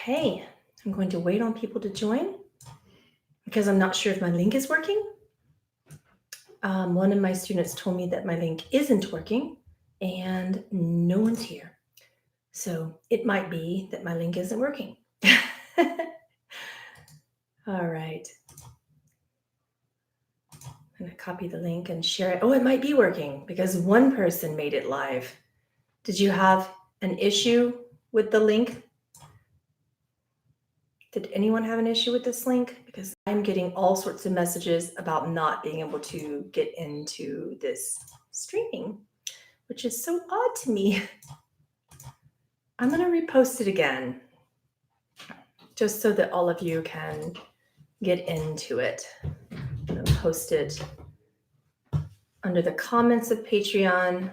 Okay, I'm going to wait on people to join because I'm not sure if my link is working. One of my students told me that my link isn't working and no one's here. So it might be that my link isn't working. All right. I'm going to copy the link and share it. Oh, it might be working because one person made it live. Did you have an issue with the link? Did anyone have an issue with this link? Because I'm getting all sorts of messages about not being able to get into this streaming, which is so odd to me. I'm going to repost it again, just so that all of you can get into it. I'm going to post it under the comments of Patreon.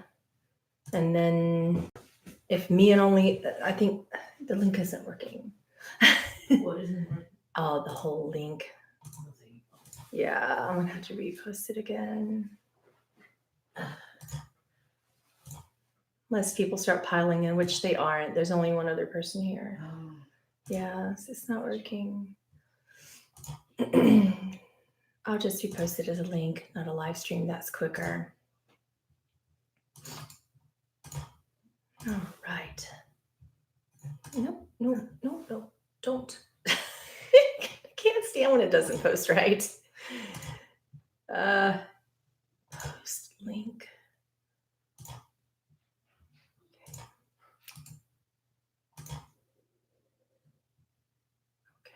And then if me and only, I think the link isn't working. What isn't working? Oh, the whole link. Yeah, I'm gonna have to repost it again. Unless people start piling in, which they aren't. There's only one other person here. Oh. Yeah, it's not working. I'll just repost it as a link, not a live stream. That's quicker. All right. No, don't. I can't stand when it doesn't post right. Post link. Okay.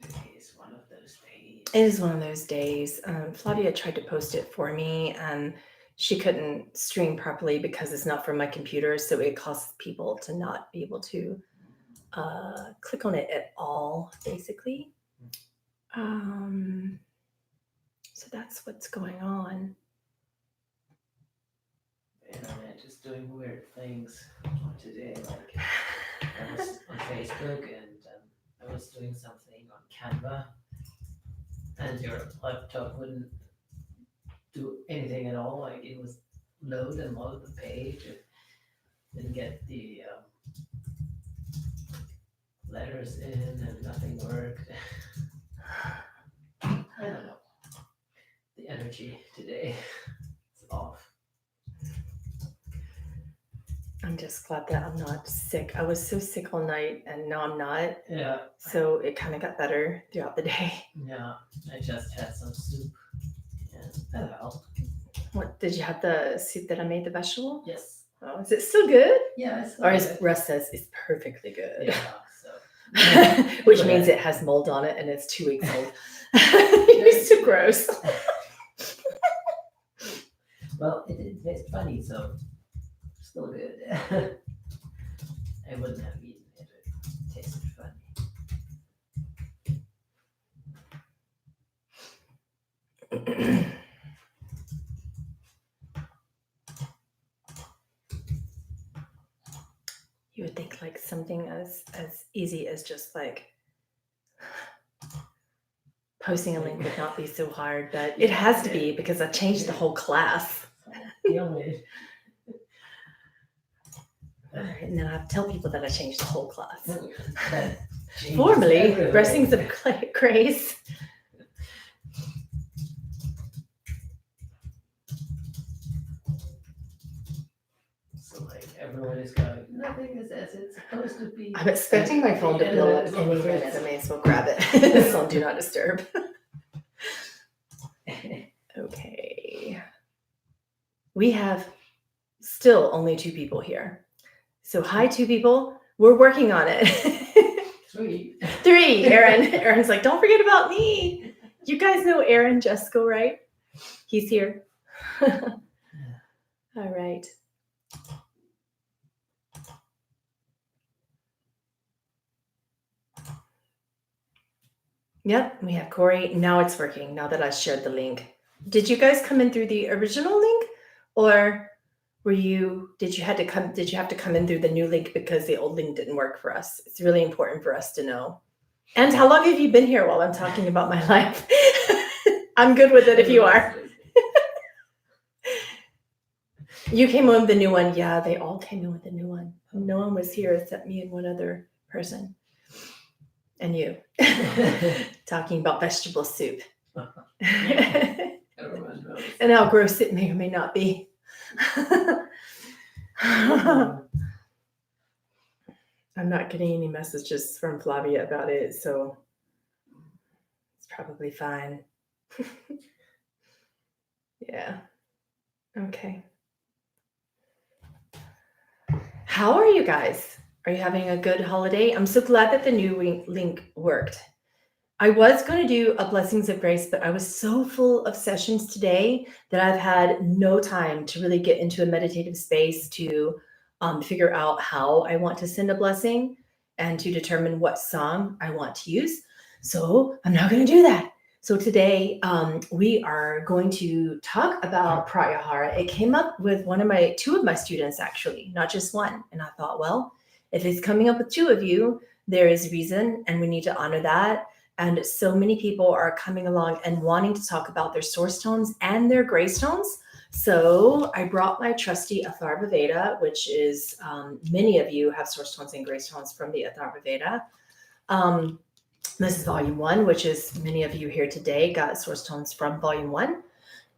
Today is one of those days. It is one of those days. Flavia tried to post it for me and she couldn't stream properly because it's not from my computer. So it causes people to not be able to click on it at all, basically. So that's what's going on. The internet is doing weird things today. Like I was on Facebook and I was doing something on Canva, and your laptop wouldn't do anything at all. Like it was load and load the page. It didn't get the letters in, and nothing worked. I don't know. The energy today is off. I'm just glad that I'm not sick. I was so sick all night and now I'm not. Yeah. So it kind of got better throughout the day. Yeah. I just had some soup. And that helped. What did you have the soup that I made, the vegetable? Yes. Oh, is it still good? Yeah, it's Or as Russ says, it's perfectly good. Yeah, so. Which means it has mold on it and it's 2 weeks old. It's so gross. Well, it didn't taste funny, so still good. I wouldn't have eaten it if it tasted funny. You would think like something as easy as just like posting a link would not be so hard, but it has to be because I changed the whole class. And then I have to tell people that I changed the whole class. Formally, Blessings of Grace. So like everyone is going, nothing is as it's supposed to be. I'm expecting my phone to blow up any minute. I may as well grab it. It's on Do Not Disturb. Okay. We have still only 2 people here. So hi, 2 people. We're working on it. 3. 3. Aaron's like, don't forget about me. You guys know Aaron Jesco, right? He's here. All right. Yep, we have Corey. Now it's working. Now that I shared the link. Did you guys come in through the original link, or did you have to come in through the new link because the old link didn't work for us? It's really important for us to know. And how long have you been here while I'm talking about my life? I'm good with it if you are. You came in with the new one. Yeah, they all came in with the new one. No one was here except me and one other person. And you. Talking about vegetable soup. Everyone knows. And how gross it may or may not be. I'm not getting any messages from Flavia about it, so it's probably fine. Yeah. Okay. How are you guys? Are you having a good holiday? I'm so glad that the new link worked. I was going to do a Blessings of Grace, but I was so full of sessions today that I've had no time to really get into a meditative space to figure out how I want to send a blessing and to determine what song I want to use. So I'm not going to do that. So today we are going to talk about Pratyahara. It came up with two of my students, actually, not just one. And I thought, well, if it's coming up with two of you, there is reason, and we need to honor that. And so many people are coming along and wanting to talk about their source tones and their grace tones. So I brought my trusty Atharva Veda, which is many of you have source tones and grace tones from the Atharva Veda. This is volume 1, which is many of you here today got source tones from volume 1.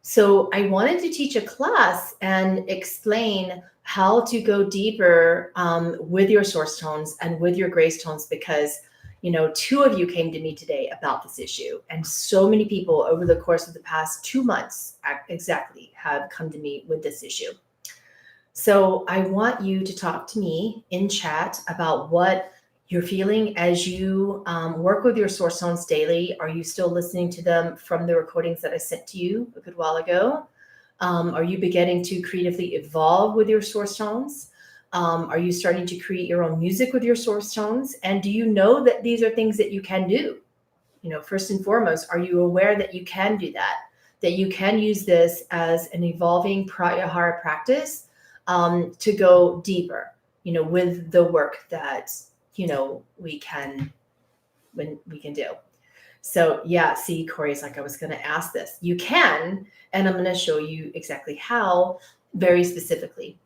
So I wanted to teach a class and explain how to go deeper with your source tones and with your grace tones, because two of you came to me today about this issue, and so many people over the course of the past 2 months exactly have come to me with this issue. So I want you to talk to me in chat about what you're feeling as you work with your source tones daily. Are you still listening to them from the recordings that I sent to you a good while ago? Are you beginning to creatively evolve with your source tones? Are you starting to create your own music with your source tones? And do you know that these are things that you can do? First and foremost, are you aware that you can do that you can use this as an evolving Pratyahara practice to go deeper, with the work that, we can do. So yeah, see, Corey's like, I was going to ask this. You can, and I'm going to show you exactly how, very specifically.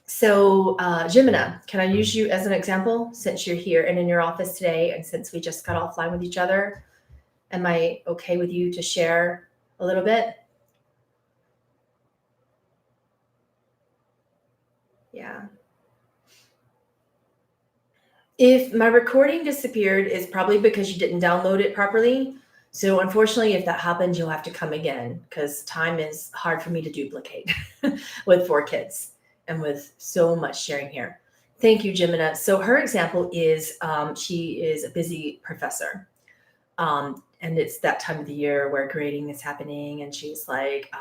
So Jimena, can I use you as an example since you're here and in your office today, and since we just got offline with each other? Am I okay with you to share a little bit? Yeah. If my recording disappeared, it's probably because you didn't download it properly. So unfortunately, if that happens, you'll have to come again, because time is hard for me to duplicate with 4 kids and with so much sharing here. Thank you, Jimena. So her example is she is a busy professor. And it's that time of the year where grading is happening, and she's like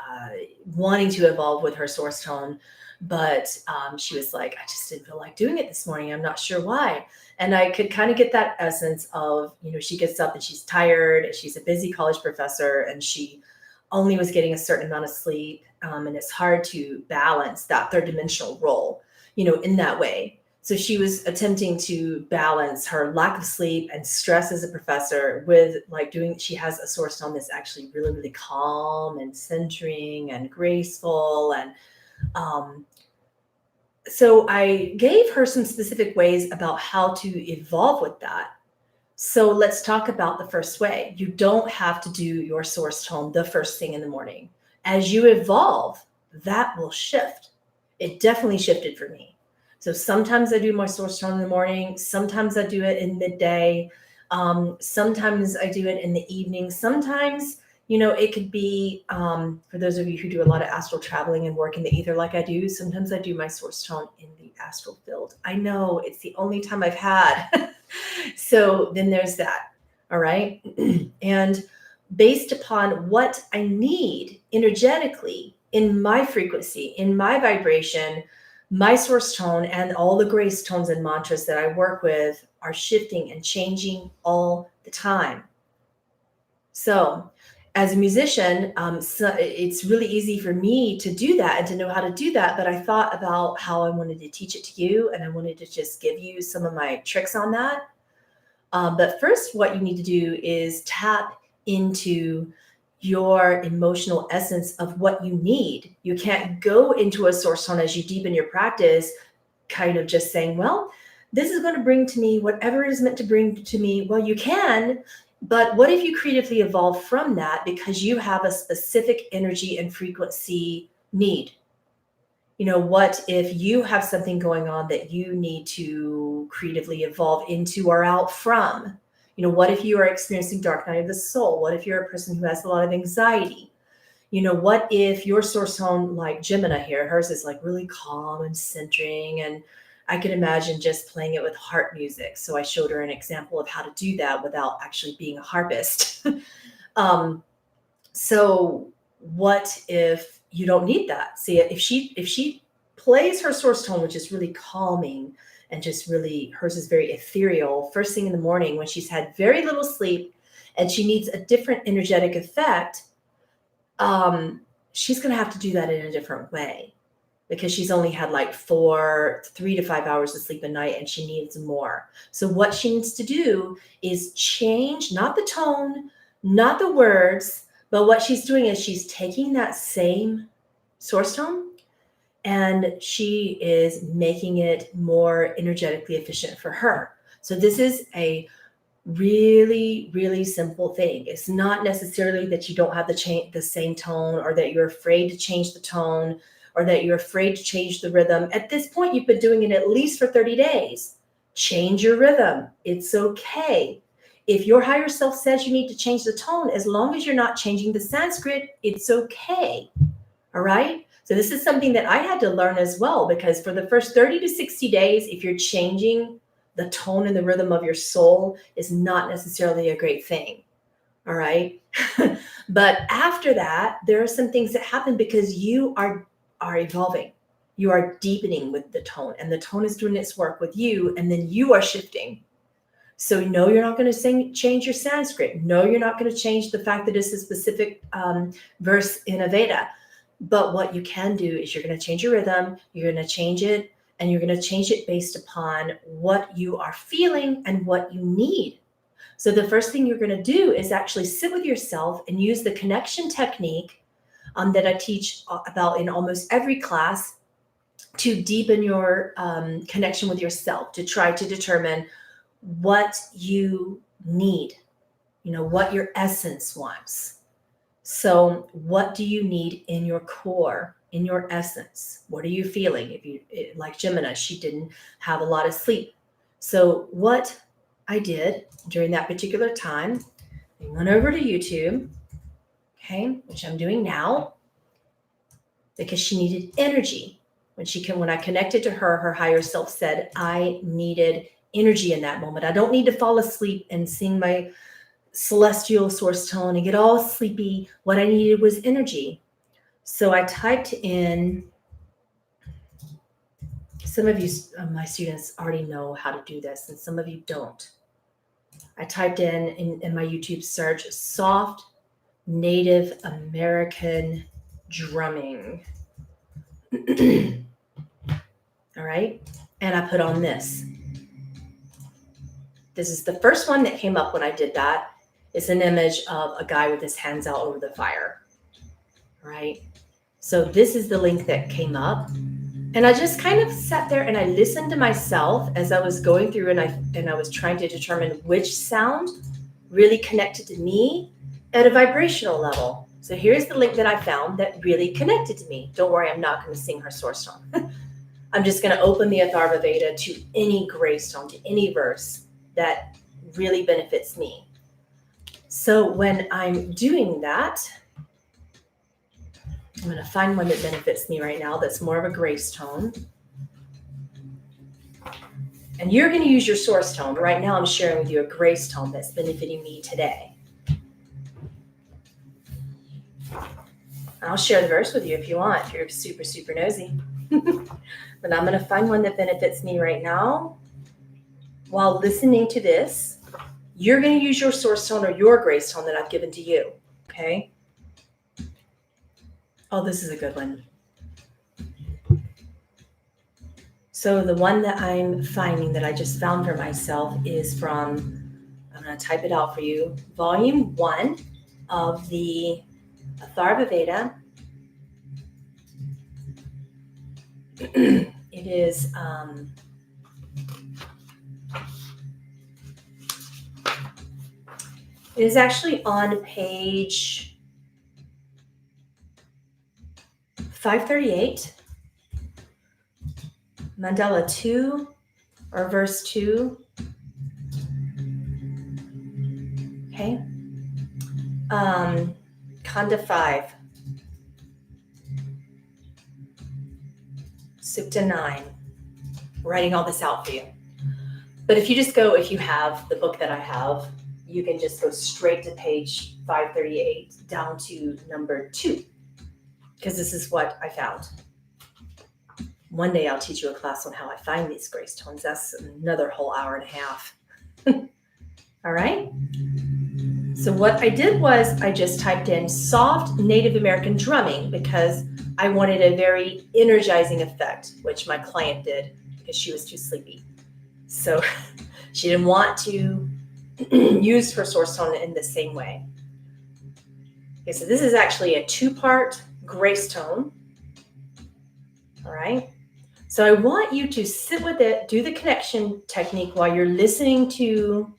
wanting to evolve with her source tone. But she was like, I just didn't feel like doing it this morning. I'm not sure why. And I could kind of get that essence of, she gets up and she's tired, and she's a busy college professor, and she only was getting a certain amount of sleep. And it's hard to balance that third dimensional role, in that way. So she was attempting to balance her lack of sleep and stress as a professor with she has a source tone that's actually really, really calm and centering and graceful. And so I gave her some specific ways about how to evolve with that. So let's talk about the first way. You don't have to do your source tone the first thing in the morning. As you evolve, that will shift. It definitely shifted for me. So sometimes I do my source tone in the morning. Sometimes I do it in midday. Sometimes I do it in the evening. Sometimes, it could be, for those of you who do a lot of astral traveling and work in the ether like I do, sometimes I do my source tone in the astral field. I know, it's the only time I've had. So then there's that. All right. And based upon what I need energetically in my frequency, in my vibration, my source tone and all the grace tones and mantras that I work with are shifting and changing all the time. So as a musician, it's really easy for me to do that and to know how to do that. But I thought about how I wanted to teach it to you, and I wanted to just give you some of my tricks on that. But first, what you need to do is tap into your emotional essence of what you need. You can't go into a source tone as you deepen your practice, kind of just saying, well, this is going to bring to me whatever it is meant to bring to me. Well, you can, but what if you creatively evolve from that because you have a specific energy and frequency need? You know, what if you have something going on that you need to creatively evolve into or out from? You know, what if you are experiencing dark night of the soul? What if you're a person who has a lot of anxiety? You know, what if your source tone, like Gemini here, hers is like really calm and centering, and I could imagine just playing it with harp music. So I showed her an example of how to do that without actually being a harpist. So what if you don't need that? See, if she plays her source tone, which is really calming and just really, hers is very ethereal, first thing in the morning when she's had very little sleep and she needs a different energetic effect, she's going to have to do that in a different way because she's only had like 3 to 5 hours of sleep a night and she needs more. So what she needs to do is change, not the tone, not the words, but what she's doing is she's taking that same source tone and she is making it more energetically efficient for her. So this is a really, really simple thing. It's not necessarily that you don't have the same tone or that you're afraid to change the tone or that you're afraid to change the rhythm. At this point, you've been doing it at least for 30 days. Change your rhythm. It's okay. If your higher self says you need to change the tone, as long as you're not changing the Sanskrit, it's okay. All right? So this is something that I had to learn as well, because for the first 30 to 60 days, if you're changing the tone and the rhythm of your soul, is not necessarily a great thing. All right. But after that, there are some things that happen because you are evolving. You are deepening with the tone, and the tone is doing its work with you, and then you are shifting. So no, you're not going to change your Sanskrit. No, you're not going to change the fact that it's a specific verse in a Veda. But what you can do is you're going to change your rhythm, you're going to change it, and you're going to change it based upon what you are feeling and what you need. So the first thing you're going to do is actually sit with yourself and use the connection technique that I teach about in almost every class to deepen your connection with yourself, to try to determine what you need, you know, what your essence wants. So what do you need in your core, in your essence? What are you feeling? If you, like Gemini, she didn't have a lot of sleep. So what I did during that particular time, I went over to YouTube, okay, which I'm doing now, because she needed energy. When I connected to her, her higher self said, I needed energy in that moment. I don't need to fall asleep and sing my celestial source tone and get all sleepy. What I needed was energy. So I typed in, some of you, my students already know how to do this, and some of you don't. I typed in my YouTube search, soft Native American drumming. All right. And I put on this. This is the first one that came up when I did that. It's an image of a guy with his hands out over the fire. Right. So this is the link that came up. And I just kind of sat there and I listened to myself as I was going through, and I was trying to determine which sound really connected to me at a vibrational level. So here's the link that I found that really connected to me. Don't worry, I'm not going to sing her source tone. I'm just going to open the Atharva Veda to any grace tone, to any verse that really benefits me. So when I'm doing that, I'm going to find one that benefits me right now that's more of a grace tone. And you're going to use your source tone. Right now I'm sharing with you a grace tone that's benefiting me today. I'll share the verse with you if you want, if you're super, super nosy. But I'm going to find one that benefits me right now. While listening to this, you're going to use your source tone or your grace tone that I've given to you. Okay? Oh, this is a good one. So the one that I'm finding that I just found for myself is from, I'm going to type it out for you, Volume 1 of the Atharva Veda. It is actually on page 538, mandala 2, or verse 2. Okay. Khanda 5, Sukta 9. Writing all this out for you. But if you have the book that I have, you can just go straight to page 538 down to number 2, because this is what I found. One day I'll teach you a class on how I find these grace tones. That's another whole hour and a half. All right. So what I did was I just typed in soft Native American drumming because I wanted a very energizing effect, which my client did because she was too sleepy. So she didn't want to use her source tone in the same way. Okay, so this is actually a 2-part grace tone. All right. So I want you to sit with it, do the connection technique while you're listening to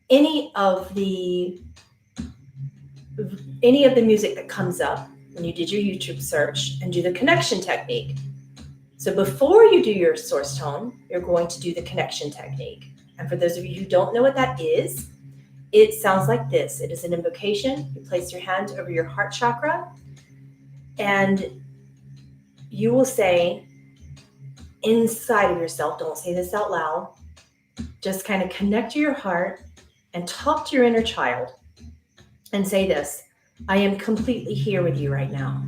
any of the music that comes up when you did your YouTube search, and do the connection technique. So before you do your source tone, you're going to do the connection technique. And for those of you who don't know what that is, it sounds like this. It is an invocation. You place your hand over your heart chakra, and you will say inside of yourself, don't say this out loud, just kind of connect to your heart and talk to your inner child and say this: I am completely here with you right now.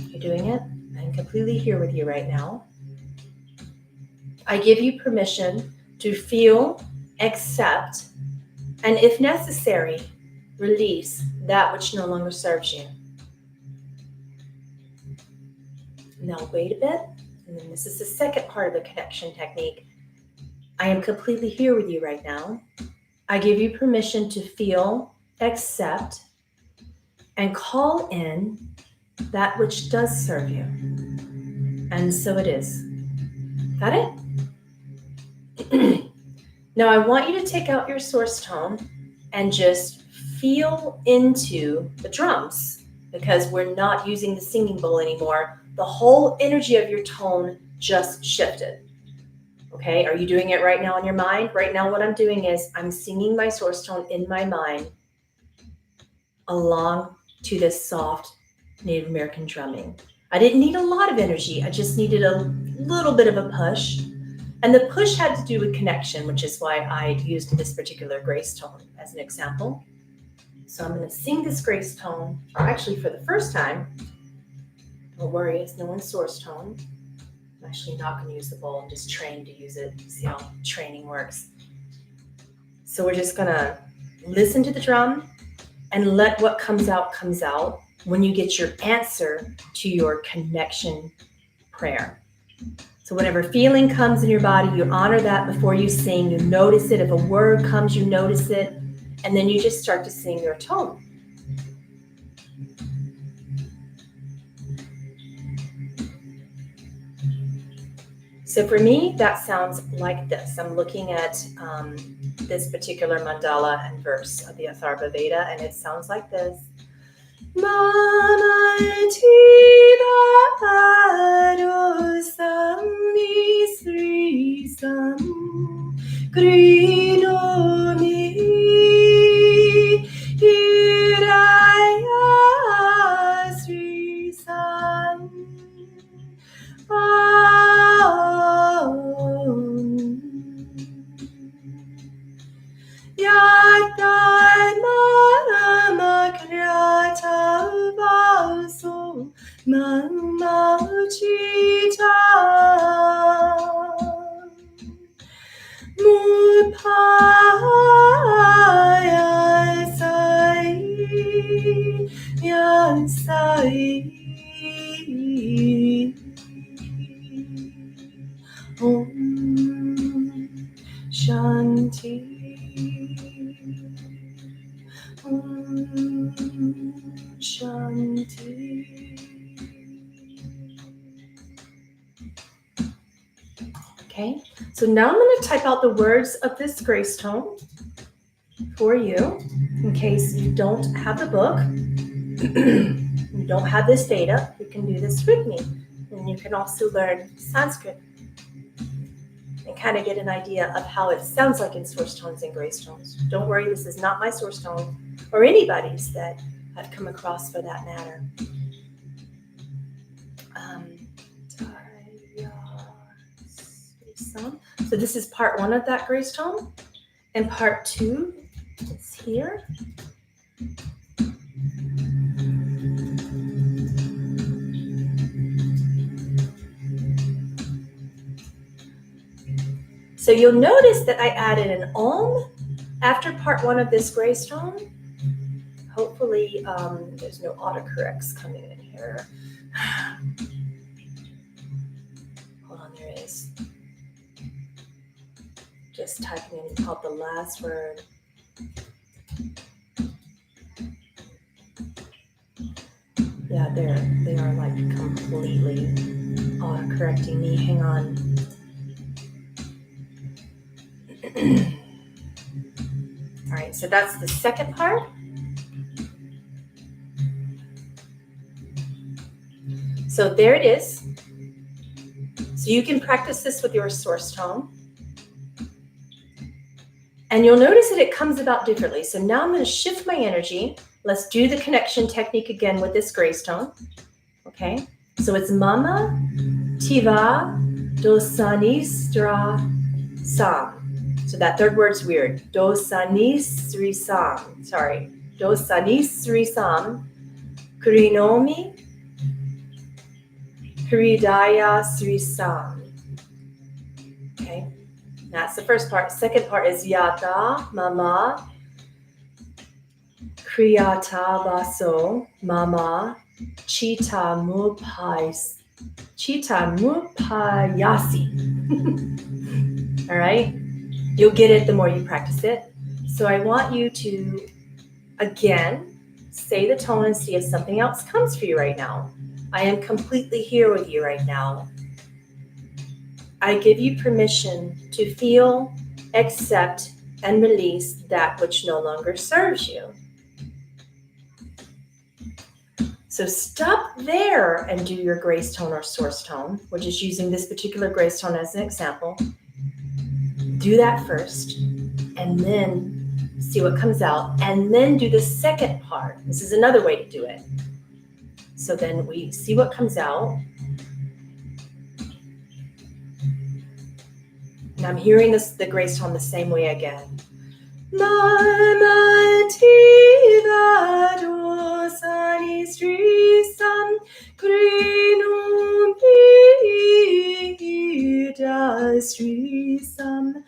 You're doing it? I'm completely here with you right now. I give you permission to feel, accept, and if necessary, release that which no longer serves you. Now wait a bit, and then this is the second part of the connection technique. I am completely here with you right now. I give you permission to feel, accept, and call in that which does serve you. And so it is. Got it? Now I want you to take out your source tone and just feel into the drums, because we're not using the singing bowl anymore. The whole energy of your tone just shifted. Okay, are you doing it right now in your mind? Right now what I'm doing is I'm singing my source tone in my mind along to this soft Native American drumming. I didn't need a lot of energy. I just needed a little bit of a push. And the push had to do with connection, which is why I used this particular grace tone as an example. So I'm going to sing this grace tone, or actually for the first time. Don't worry, it's no one's source tone. I'm actually not going to use the bowl. I'm just trained to use it. See how training works. So we're just going to listen to the drum and let what comes out when you get your answer to your connection prayer. So whatever feeling comes in your body, you honor that before you sing. You notice it. If a word comes, you notice it. And then you just start to sing your tone. So for me, that sounds like this. I'm looking at this particular mandala and verse of the Atharva Veda, and it sounds like this. Mama Tiva Adosam Nisrisam Krinomi Hiraya Srisam Shanti. Shanti. Okay, so now I'm going to type out the words of this grace tone for you in case you don't have the book. You don't have this data, you can do this with me. And you can also learn Sanskrit and kind of get an idea of how it sounds like in source tones and grace tones. Don't worry, this is not my source tone or anybody's that I've come across for that matter. So this is part 1 of that grace tone, and part 2 is here. So you'll notice that I added an Om after part 1 of this grace tone. Hopefully there's no autocorrects coming in here. Hold on, there is. Just typing in out the last word. Yeah, they are like completely autocorrecting me. Hang on. All right, so that's the second part. So there it is. So you can practice this with your source tone. And you'll notice that it comes about differently. So now I'm going to shift my energy. Let's do the connection technique again with this grace tone. Okay, so it's Mama Tiva Dosanistra Sam. So that third word's weird. Dosanisri Sam. Sorry. Dosanisri Sam. Kurinomi Hridaya Sri Sam. Okay, that's the first part. Second part is Yata Mama Kriyata Baso Mama Chita Mupayasi. All right, you'll get it the more you practice it. So I want you to, again, say the tone and see if something else comes for you right now. I am completely here with you right now. I give you permission to feel, accept, and release that which no longer serves you. So stop there and do your grace tone or source tone. We're just using this particular grace tone as an example. Do that first, and then see what comes out, and then do the second part. This is another way to do it. So then we see what comes out. And I'm hearing the grace tone the same way again. Mama Tiva Dosani Sri Sam Krinum Pida Sri Sam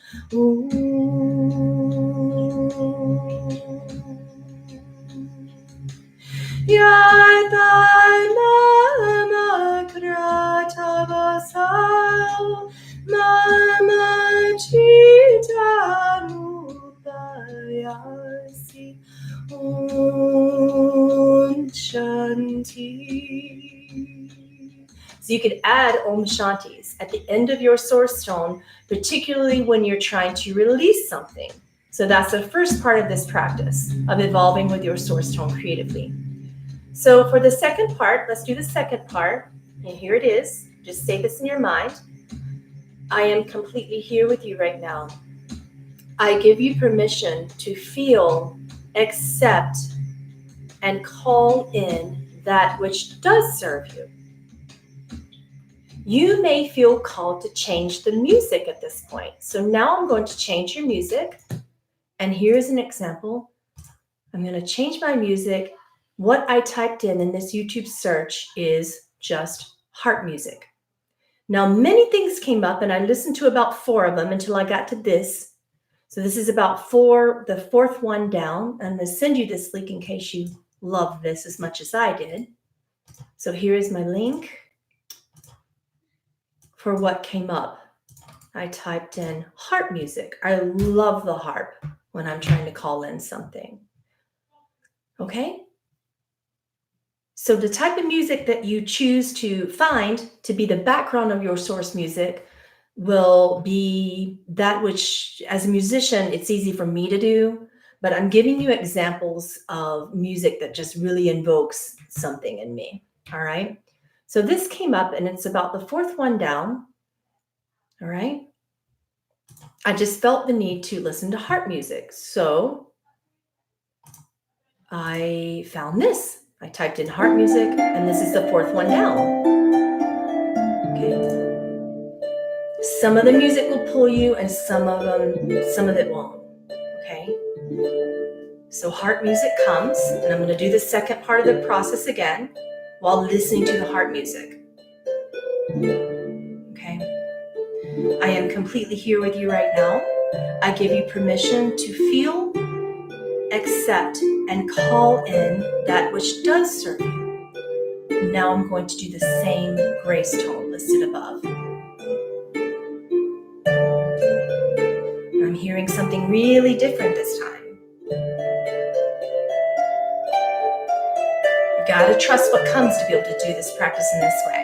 Yadai Mama Krata Vasal Mama Chita Mupayasi Om Shanti. So you could add Om Shantis at the end of your source tone, particularly when you're trying to release something. So that's the first part of this practice of evolving with your source tone creatively. So for the second part, let's do the second part. And here it is. Just say this in your mind. I am completely here with you right now. I give you permission to feel, accept, and call in that which does serve you. You may feel called to change the music at this point. So now I'm going to change your music. And here's an example. I'm going to change my music. What I typed in this YouTube search is just heart music. Now, many things came up, and I listened to about 4 of them until I got to this. So this is about 4, the 4th one down. I'm going to send you this link in case you love this as much as I did. So here is my link for what came up. I typed in harp music. I love the harp when I'm trying to call in something. Okay? So the type of music that you choose to find to be the background of your source music will be that which, as a musician, it's easy for me to do, but I'm giving you examples of music that just really invokes something in me. All right. So this came up and it's about the fourth one down. All right. I just felt the need to listen to harp music. So I found this. I typed in harp music and this is the fourth one down. Okay. Some of the music will pull you and some of it won't. Okay. So harp music comes, and I'm going to do the second part of the process again while listening to the harp music. Okay. I am completely here with you right now. I give you permission to feel, accept, and call in that which does serve you. Now I'm going to do the same grace tone listed above. I'm hearing something really different this time. You gotta trust what comes to be able to do this practice in this way.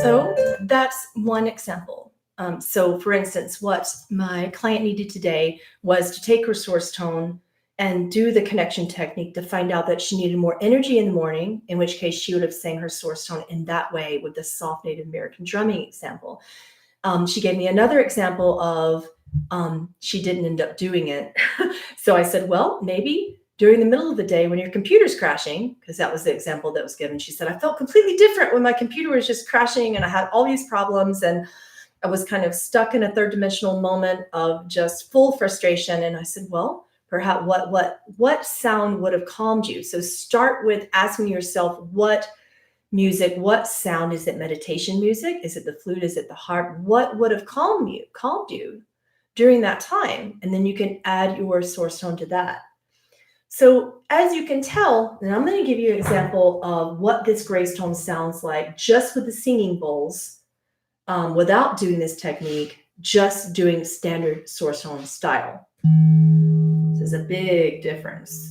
So that's one example. So for instance, what my client needed today was to take her source tone and do the connection technique to find out that she needed more energy in the morning, in which case she would have sang her source tone in that way with the soft Native American drumming example. She gave me another example of she didn't end up doing it. So I said, well, maybe during the middle of the day when your computer's crashing, because that was the example that was given. She said, I felt completely different when my computer was just crashing and I had all these problems and I was kind of stuck in a third dimensional moment of just full frustration. And I said, well, perhaps what sound would have calmed you? So start with asking yourself what music, what sound. Is it meditation music? Is it the flute? Is it the harp? What would have calmed you during that time? And then you can add your source tone to that. So as you can tell, and I'm going to give you an example of what this grace tone sounds like just with the singing bowls, without doing this technique, just doing standard source tone style. This is a big difference.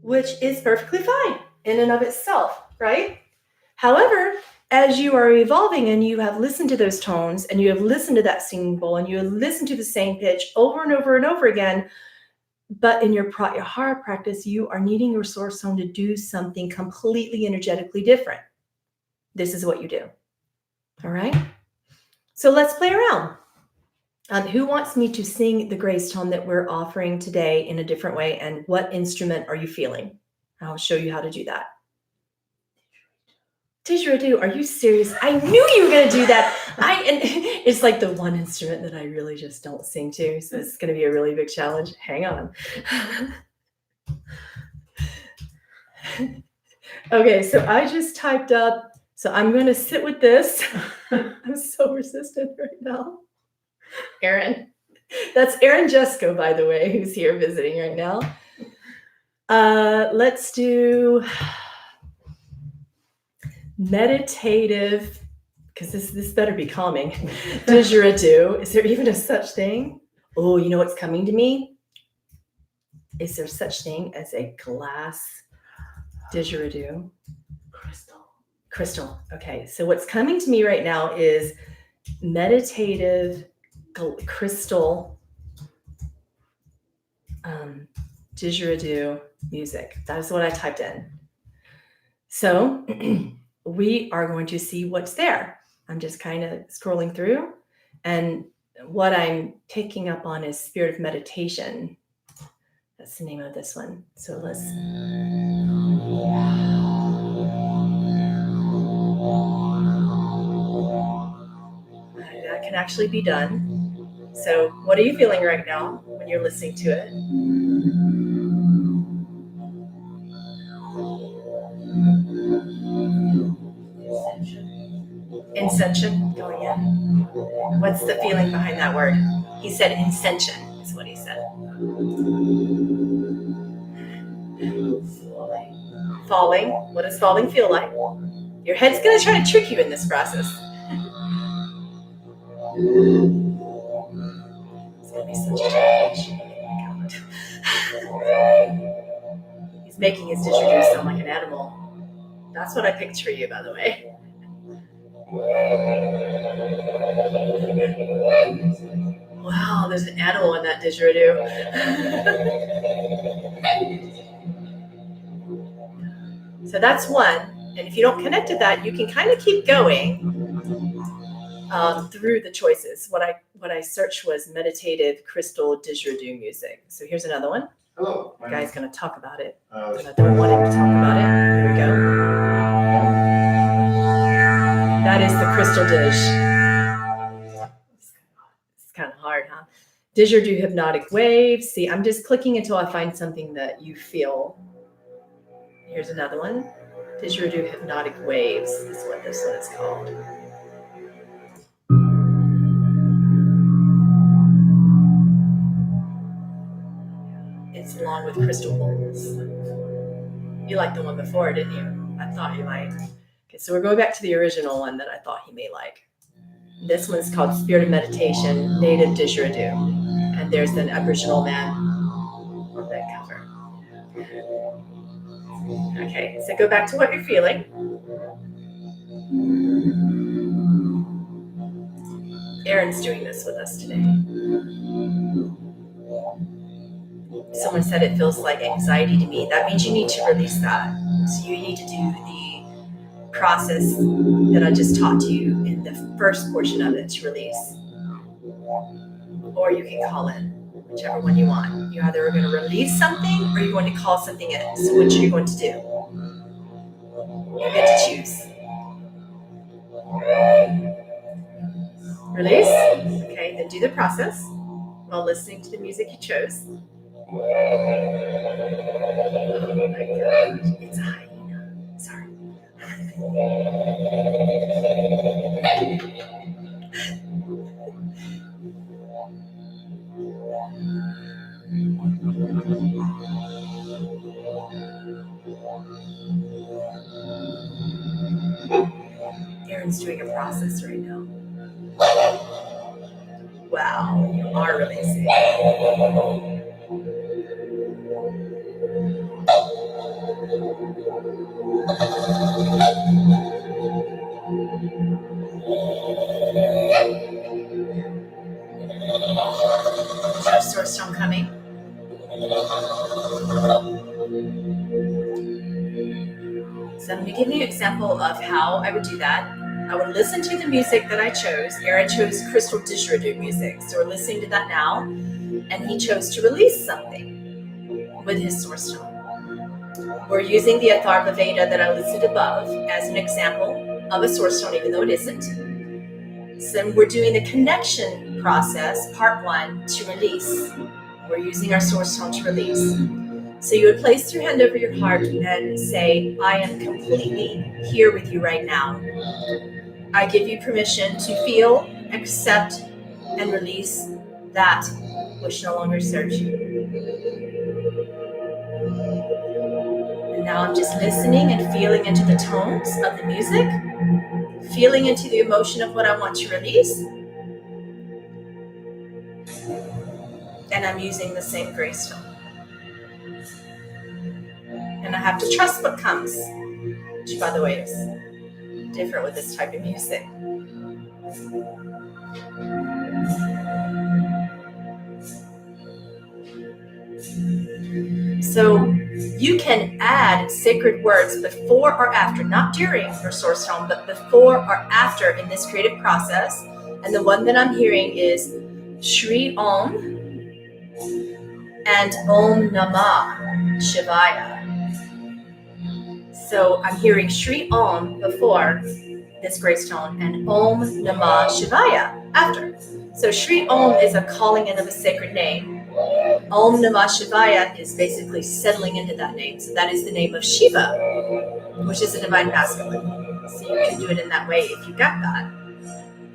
Which is perfectly fine in and of itself, right? However, as you are evolving and you have listened to those tones and you have listened to that singing bowl and you have listened to the same pitch over and over and over again, but in your Pratyahara practice, you are needing your source tone to do something completely energetically different. This is what you do. All right? So let's play around. Who wants me to sing the grace tone that we're offering today in a different way? And what instrument are you feeling? I'll show you how to do that. Didgeridoo, are you serious? I knew you were going to do that. And it's like the one instrument that I really just don't sing to. So it's going to be a really big challenge. Hang on. Okay, so I just typed up. So I'm going to sit with this. I'm so resistant right now. Erin. That's Erin Jesco, by the way, who's here visiting right now. Let's do meditative, because this better be calming. Didgeridoo. Is there even a such thing? Oh, you know what's coming to me? Is there such thing as a glass didgeridoo? Crystal. Okay, so what's coming to me right now is meditative crystal didgeridoo music. That is what I typed in. So we are going to see what's there. I'm just kind of scrolling through, and what I'm picking up on is Spirit of Meditation. That's the name of this one. So let's. That can actually be done. So what are you feeling right now when you're listening to it? Incension going in. What's the feeling behind that word? He said incension is what he said. Falling. What does falling feel like? Your head's going to try to trick you in this process. It's going to be such a challenge. He's making his didgeridoo sound like an animal. That's what I picked for you, by the way. Wow, there's an animal in that didgeridoo. So that's one. And if you don't connect to that, you can kind of keep going through the choices. What I searched was meditative crystal didgeridoo music. So here's another one. Hello. The guy's going to talk about it. And I don't want him to talk about it. Here we go. That is the crystal dish. It's kind of hard, huh? Didgeridoo hypnotic waves. See, I'm just clicking until I find something that you feel. Here's another one. Didgeridoo hypnotic waves is what this one is called. It's along with crystal bowls. You liked the one before, didn't you? I thought you might. Okay, so we're going back to the original one that I thought he may like. This one's called Spirit of Meditation, Native Didgeridoo. And there's an Aboriginal man on that cover. Okay, so go back to what you're feeling. Erin's doing this with us today. Someone said it feels like anxiety to me. That means you need to release that. So you need to do the process that I just taught you in the first portion of it to release. Or you can call in, whichever one you want. You're either going to release something or you're going to call something in. So which are you going to do? You get to choose. Release. Okay, then do the process while listening to the music you chose. Oh my gosh, it's a hyena. Sorry. Erin's doing a process right now. Wow, you are releasing. Is Source Stone coming? So I'm going to give you an example of how I would do that. I would listen to the music that I chose. Here I chose Crystal Didgeridoo music. So we're listening to that now. And he chose to release something with his source tone. We're using the Atharva Veda that I listed above as an example of a source tone, even though it isn't. So we're doing the connection process, part 1, to release. We're using our source tone to release. So you would place your hand over your heart and say, I am completely here with you right now. I give you permission to feel, accept, and release that which no longer serves you. And now I'm just listening and feeling into the tones of the music, feeling into the emotion of what I want to release. And I'm using the same grace tone. And I have to trust what comes, which, by the way, is different with this type of music. So you can add sacred words before or after, not during your source tone, but before or after in this creative process. And the one that I'm hearing is Shri Om and Om Namah Shivaya. So I'm hearing Shri Om before this grace tone and Om Namah Shivaya after. So Shri Om is a calling in of a sacred name. Om Namah Shivaya is basically settling into that name. So that is the name of Shiva, which is a divine masculine. So you can do it in that way if you got that.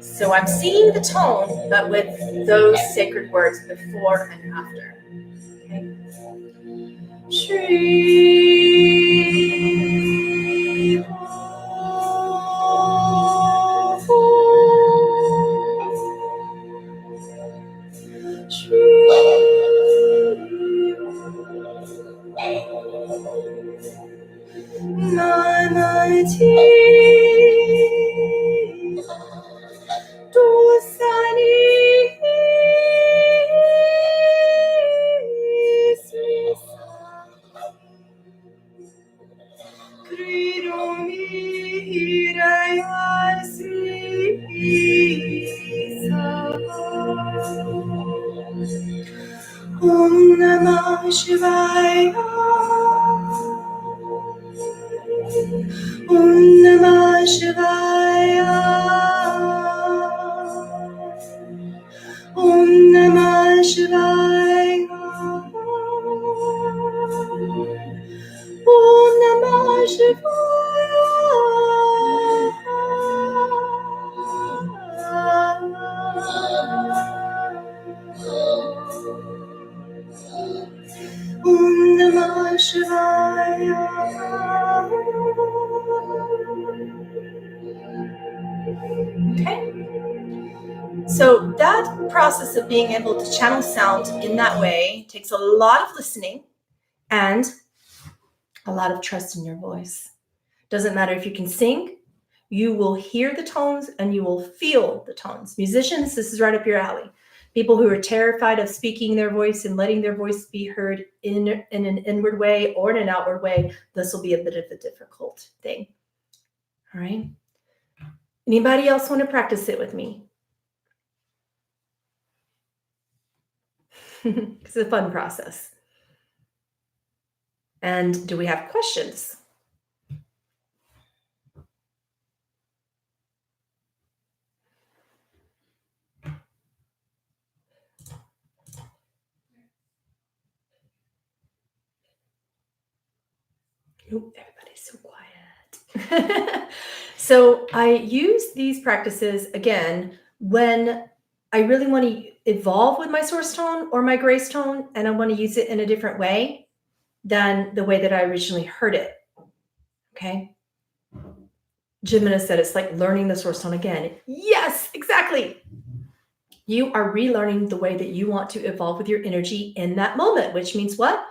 So I'm seeing the tone, but with those sacred words before and after. Okay. Shri Namati Dosani Kridomi Hirayasi Om Namah Shivaya Om Namah Shivaya Om Namah Shivaya Om Namah Shivaya Om Namah Shivaya. Okay. So that process of being able to channel sound in that way takes a lot of listening and a lot of trust in your voice. Doesn't matter if you can sing, you will hear the tones and you will feel the tones. Musicians, this is right up your alley. People who are terrified of speaking their voice and letting their voice be heard in an inward way or in an outward way, this will be a bit of a difficult thing. All right. Anybody else want to practice it with me? It's a fun process. And do we have questions? Nope, everybody's so quiet. So I use these practices again when I really want to evolve with my source tone or my grace tone, and I want to use it in a different way than the way that I originally heard it. Okay. Jimena said it's like learning the source tone again. Yes, exactly. You are relearning the way that you want to evolve with your energy in that moment, which means what?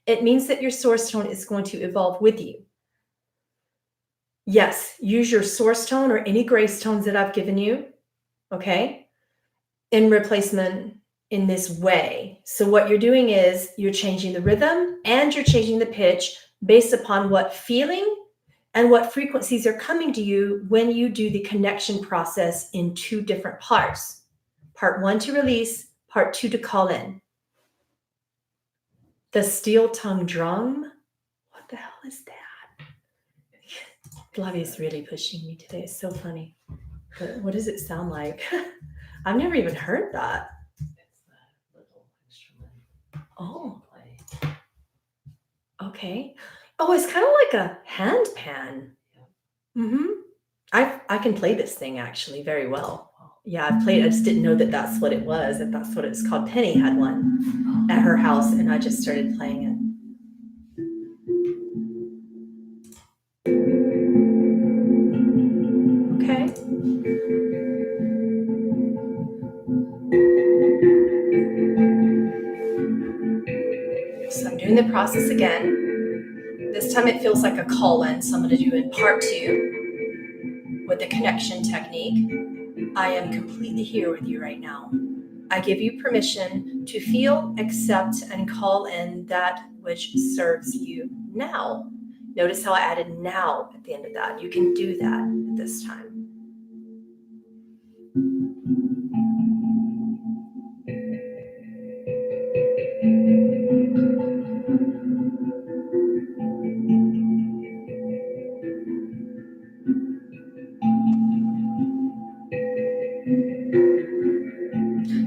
It means that your source tone is going to evolve with you. Yes, use your source tone or any grace tones that I've given you, okay, in replacement in this way. So what you're doing is you're changing the rhythm and you're changing the pitch based upon what feeling and what frequencies are coming to you when you do the connection process in 2 different parts. Part 1 to release, part 2 to call in. The steel tongue drum. What the hell is that? Flavia's really pushing me today. It's so funny. But what does it sound like? I've never even heard that. It's that little instrument. Oh. Play. Okay. Oh, it's kind of like a hand pan. Mm-hmm. I can play this thing actually very well. Yeah, I've played. I just didn't know that that's what it was. That that's what it's called. Penny had one at her house, and I just started playing it. Okay. So I'm doing the process again. This time it feels like a call-in, so I'm going to do in part 2 with the connection technique. I am completely here with you right now. I give you permission to feel, accept, and call in that which serves you now. Notice how I added now at the end of that. You can do that at this time.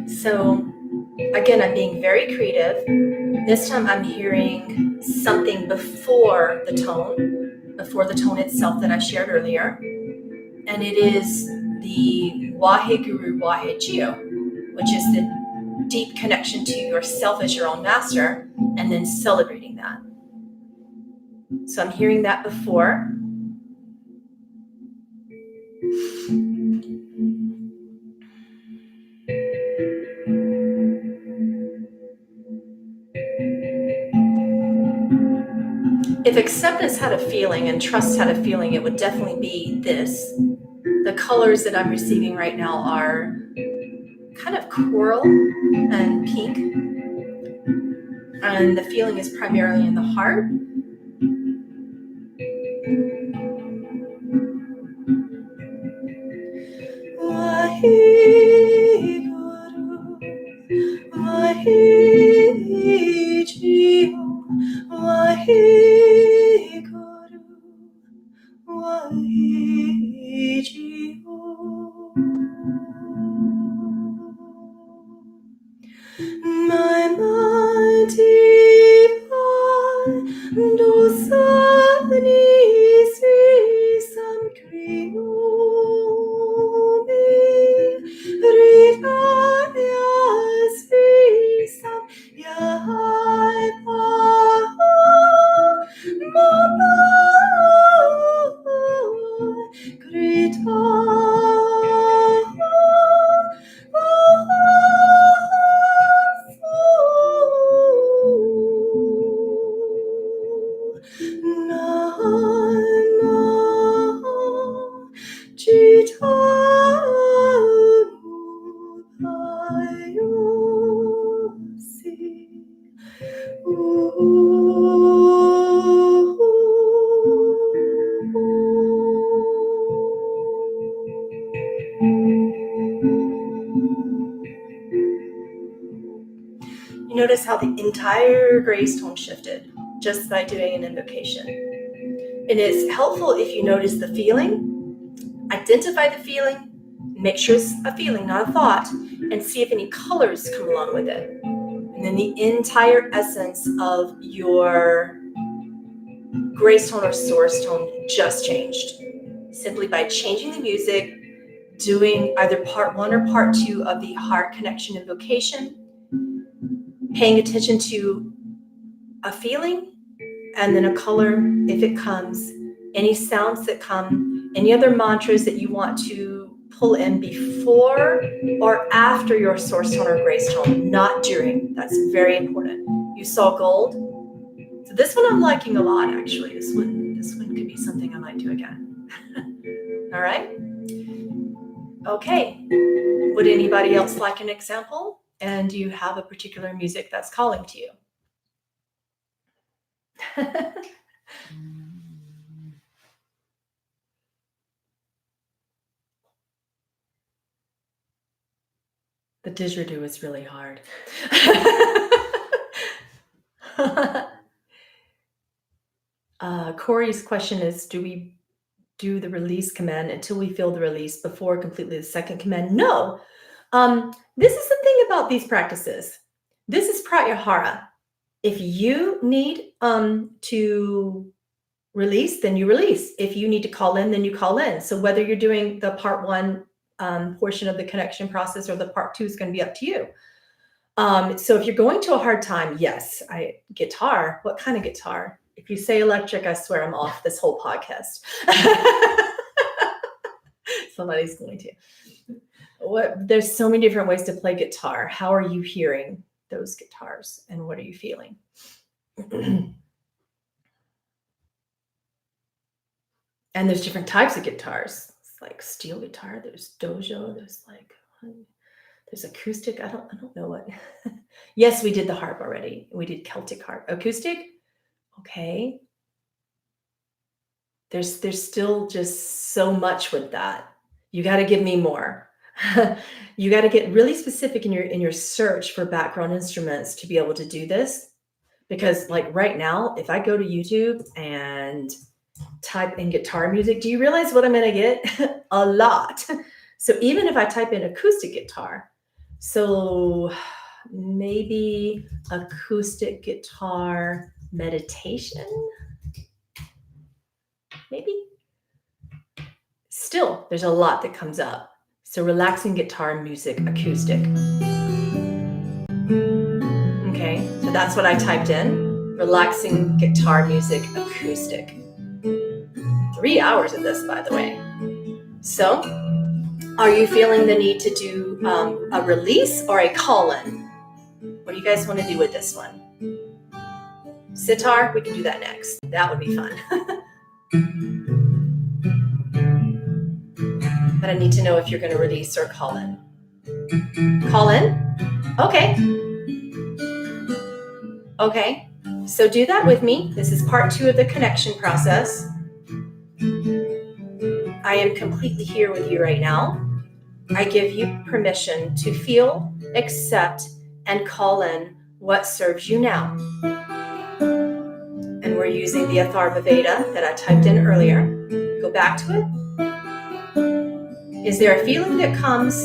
So again, I'm being very creative. This time I'm hearing something before the tone itself that I shared earlier. And it is the Waheguru Wahegio, which is the deep connection to yourself as your own master, and then celebrating that. So I'm hearing that before. If acceptance had a feeling and trust had a feeling, it would definitely be this. The colors that I'm receiving right now are kind of coral and pink. And the feeling is primarily in the heart. My mighty dosani srisam krinomi ritaya srisam yai mama krita You notice how the entire grace tone shifted just by doing an invocation. It is helpful if you notice the feeling, identify the feeling, make sure it's a feeling, not a thought, and see if any colors come along with it. And then the entire essence of your grace tone or source tone just changed. Simply by changing the music, doing either part 1 or part 2 of the heart connection invocation, paying attention to a feeling, and then a color if it comes, any sounds that come, any other mantras that you want to pull in before or after your source tone or grace tone, not during. That's very important. You saw gold. So this one I'm liking a lot, actually. This one could be something I might do again. All right. Okay. Would anybody else like an example? And do you have a particular music that's calling to you? The didgeridoo is really hard. Corey's question is, do we do the release command until we feel the release before completely the second command? No. This is the thing about these practices. This is Pratyahara. If you need to release, then you release. If you need to call in, then you call in. So whether you're doing the part 1 portion of the connection process or the part 2 is going to be up to you. So if you're going to a hard time, yes, guitar. What kind of guitar? If you say electric, I swear I'm off this whole podcast. Somebody's going to. There's so many different ways to play guitar. How are you hearing those guitars and what are you feeling? And there's different types of guitars. It's like steel guitar, there's dojo, there's acoustic. I don't know what. Yes, we did the harp already. We did Celtic harp. Acoustic? Okay. There's still just so much with that. You got to give me more. You got to get really specific in your search for background instruments to be able to do this. Because like right now, if I go to YouTube and type in guitar music, do you realize what I'm going to get? A lot. So even if I type in acoustic guitar, so maybe acoustic guitar meditation, maybe. Still, there's a lot that comes up. So relaxing guitar music, acoustic. Okay, so that's what I typed in. Relaxing guitar music, acoustic. 3 hours of this, by the way. So, are you feeling the need to do a release or a call-in? What do you guys want to do with this one? Sitar, we can do that next. That would be fun. But I need to know if you're going to release or call in. Call in? Okay. Okay. So do that with me. This is part 2 of the connection process. I am completely here with you right now. I give you permission to feel, accept, and call in what serves you now. And we're using the Atharva Veda that I typed in earlier. Go back to it. Is there a feeling that comes?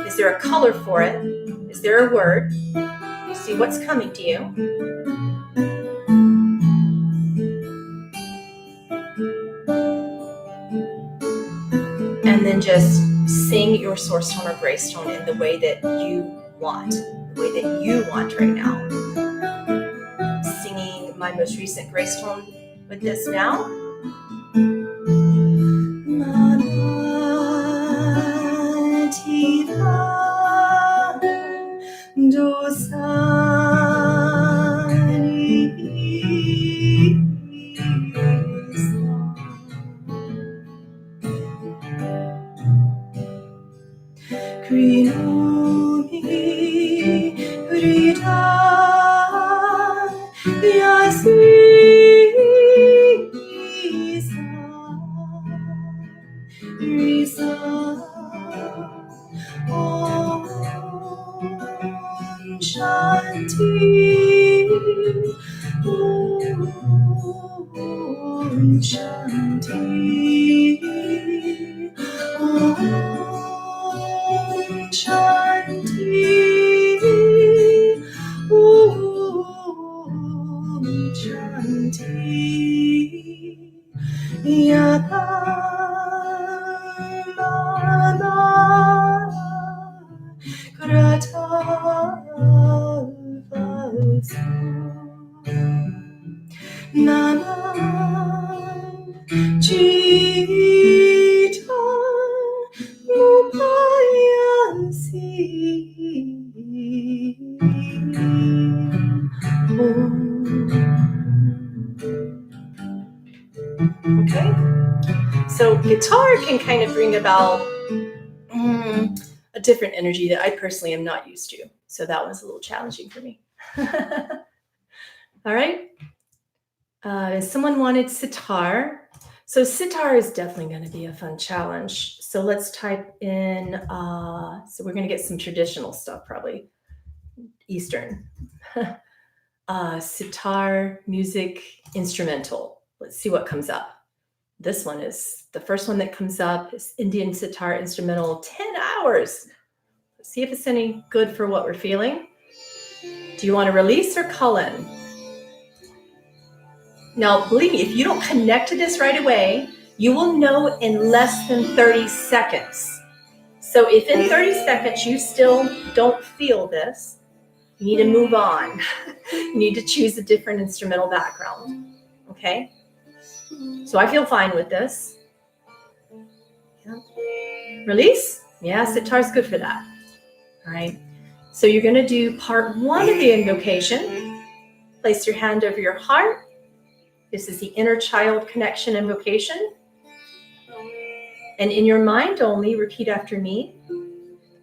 Is there a color for it? Is there a word? See what's coming to you. And then just sing your source tone or grace tone in the way that you want. The way that you want right now. Singing my most recent grace tone with this now. Okay, so guitar can kind of bring about a different energy that I personally am not used to. So that was a little challenging for me. All right. Someone wanted sitar. So sitar is definitely going to be a fun challenge. So let's type in, so we're going to get some traditional stuff, probably Eastern. Sitar, music, instrumental. Let's see what comes up. This one is, the first one that comes up is Indian sitar instrumental, 10 hours. Let's see if it's any good for what we're feeling. Do you want to release or call in? Now, believe me, if you don't connect to this right away, you will know in less than 30 seconds. So if in 30 seconds you still don't feel this, you need to move on. You need to choose a different instrumental background, okay? So I feel fine with this. Yeah. Release? Yeah, sitar's good for that. All right. So you're going to do part 1 of the invocation. Place your hand over your heart. This is the inner child connection invocation. And in your mind only, repeat after me.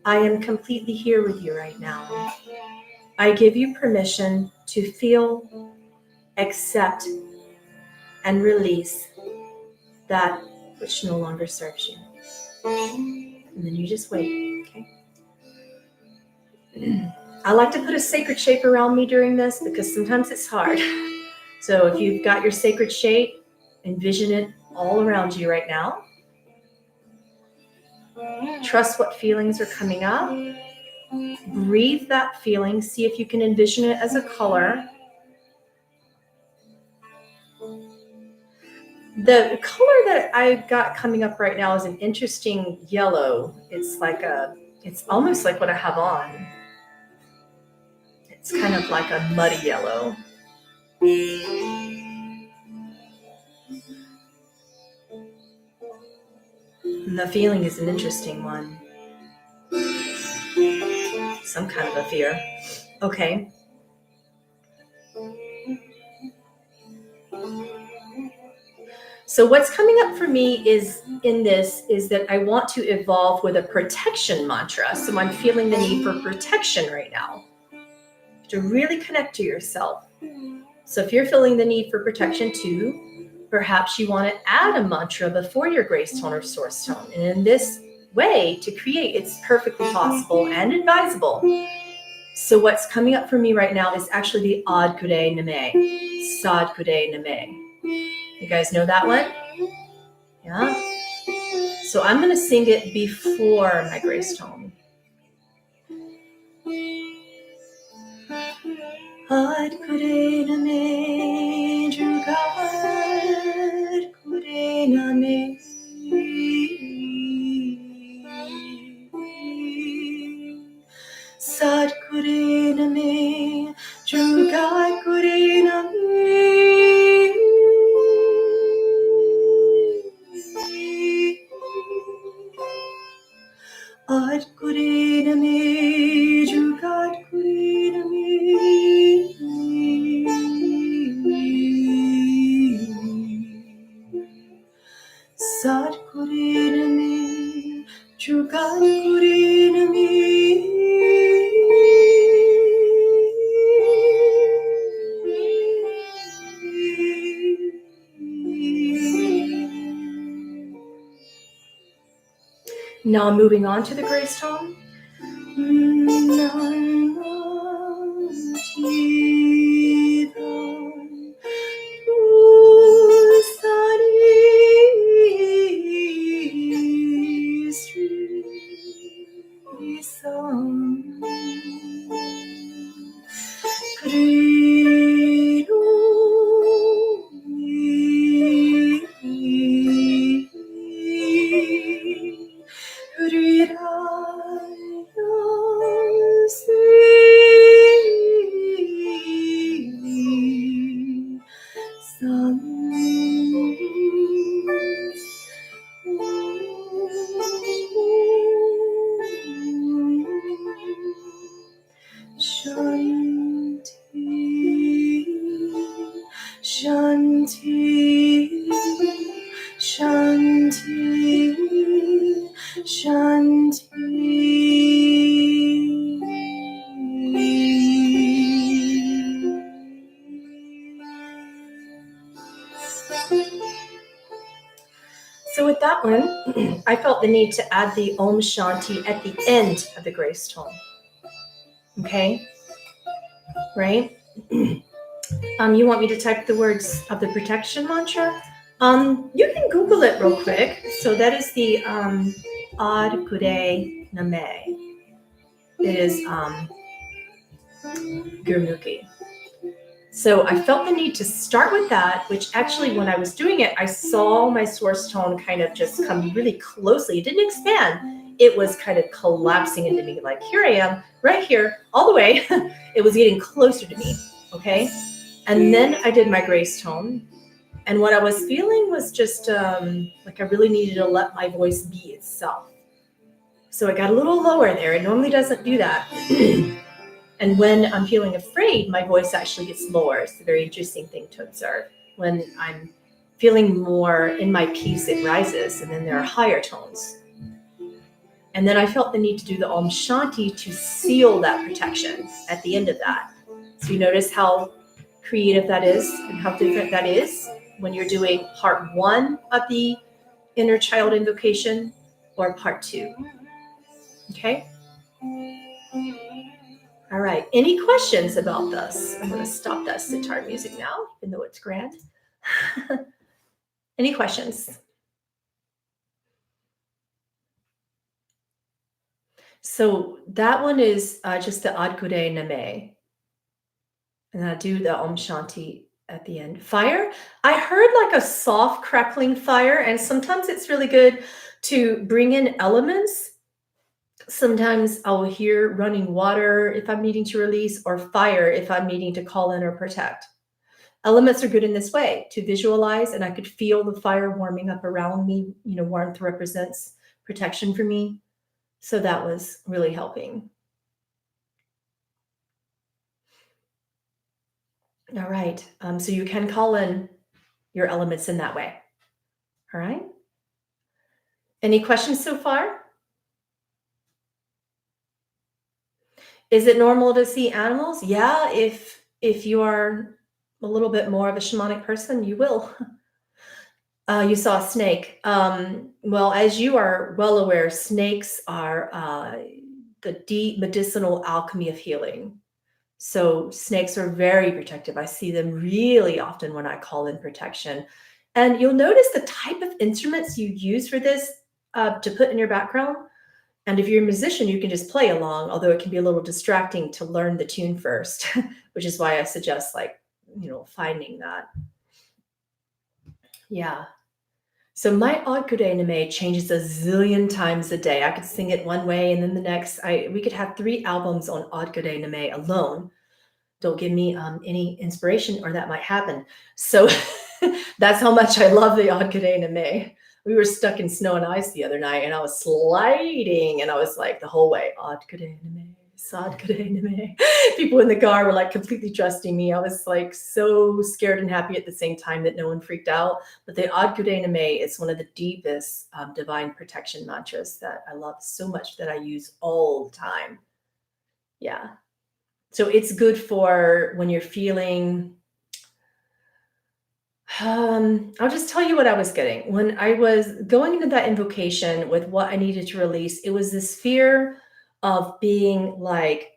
I am completely here with you right now. I give you permission to feel, accept, and release that which no longer serves you. And then you just wait, okay? I like to put a sacred shape around me during this because sometimes it's hard. So if you've got your sacred shape, envision it all around you right now. Trust what feelings are coming up. Breathe that feeling. See if you can envision it as a color. The color that I've got coming up right now is an interesting yellow. It's almost like what I have on. It's kind of like a muddy yellow. And the feeling is an interesting one. Some kind of a fear. Okay. So what's coming up for me is that I want to evolve with a protection mantra. So I'm feeling the need for protection right now. To really connect to yourself. So if you're feeling the need for protection too, perhaps you want to add a mantra before your grace tone or source tone. And in this way to create, it's perfectly possible and advisable. So what's coming up for me right now is actually the Ad Kure Name, Sad Kure Name. You guys know that one? Yeah? So I'm going to sing it before my grace tone. Ad Kure Name, Jugad Kure Name. Sad Kure Name, Jugad Kure Name. Ad Kure Name, Jugad Kure Name. Sad Kure Name, Jugad Kure Name. Now moving on to the grace tone. Shanti, Shanti, So with that one, I felt the need to add the Om Shanti at the end of the grace tone. Okay? Right? You want me to type the words of the protection mantra? You can Google it real quick. So that is the Ad Kure Name. It is Gurmukhi. So I felt the need to start with that, which actually when I was doing it, I saw my source tone kind of just come really closely. It didn't expand. It was kind of collapsing into me. Like, here I am, right here, all the way. It was getting closer to me, okay? And then I did my grace tone. And what I was feeling was just like I really needed to let my voice be itself. So it got a little lower there. It normally doesn't do that. And when I'm feeling afraid, my voice actually gets lower. It's a very interesting thing to observe. When I'm feeling more in my peace, it rises, and then there are higher tones. And then I felt the need to do the Om Shanti to seal that protection at the end of that. So you notice how creative that is and how different that is when you're doing part 1 of the inner child invocation or part 2. Okay? All right. Any questions about this? I'm going to stop that sitar music now, even though it's grand. Any questions? So that one is just the Adkure Name. And I do the Om Shanti at the end. Fire, I heard like a soft crackling fire, and sometimes it's really good to bring in elements. Sometimes I'll hear running water if I'm needing to release, or fire if I'm needing to call in or protect. Elements are good in this way to visualize, and I could feel the fire warming up around me. You know, warmth represents protection for me. So that was really helping. All right. So you can call in your elements in that way. All right. Any questions so far? Is it normal to see animals? Yeah, if you are a little bit more of a shamanic person, you will. You saw a snake. Well, as you are well aware, snakes are the deep medicinal alchemy of healing. So snakes are very protective. I see them really often when I call in protection. And you'll notice the type of instruments you use for this to put in your background. And if you're a musician, you can just play along, although it can be a little distracting to learn the tune first, which is why I suggest finding that. Yeah. So my Adkure Name changes a zillion times a day. I could sing it one way and then the next. We could have 3 albums on Adkure Name alone. Don't give me any inspiration or that might happen. So that's how much I love the Adkure Name. We were stuck in snow and ice the other night and I was sliding and I was like the whole way, Adkure Name, Sadkure Name. People in the car were like completely trusting me. I was like so scared and happy at the same time that no one freaked out. But the Adkure Name is one of the deepest divine protection mantras that I love so much that I use all the time. Yeah. So it's good for when you're feeling, I'll just tell you what I was getting. When I was going into that invocation with what I needed to release, it was this fear of being like,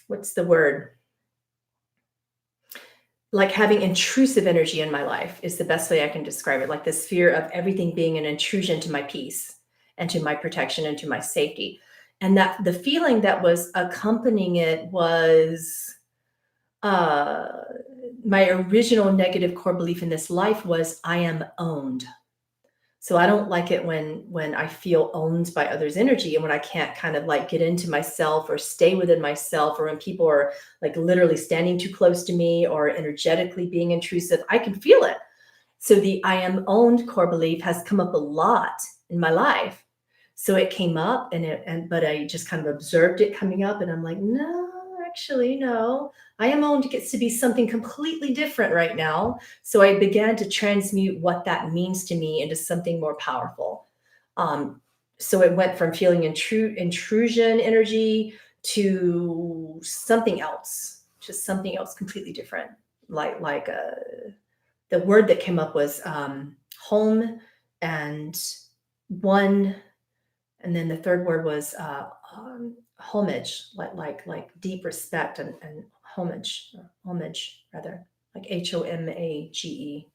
what's the word? Like having intrusive energy in my life is the best way I can describe it. Like this fear of everything being an intrusion to my peace and to my protection and to my safety. And that the feeling that was accompanying it was my original negative core belief in this life was I am owned. So I don't like it when I feel owned by others' energy and when I can't kind of like get into myself or stay within myself, or when people are like literally standing too close to me or energetically being intrusive, I can feel it. So the I am owned core belief has come up a lot in my life. So it came up but I just kind of observed it coming up and I'm like, no, actually, no. I am owned gets to be something completely different right now. So I began to transmute what that means to me into something more powerful. So it went from feeling intrusion energy to something else, just something else completely different. The word that came up was home and one, and then the third word was homage, like deep respect and homage rather, like HOMAGE.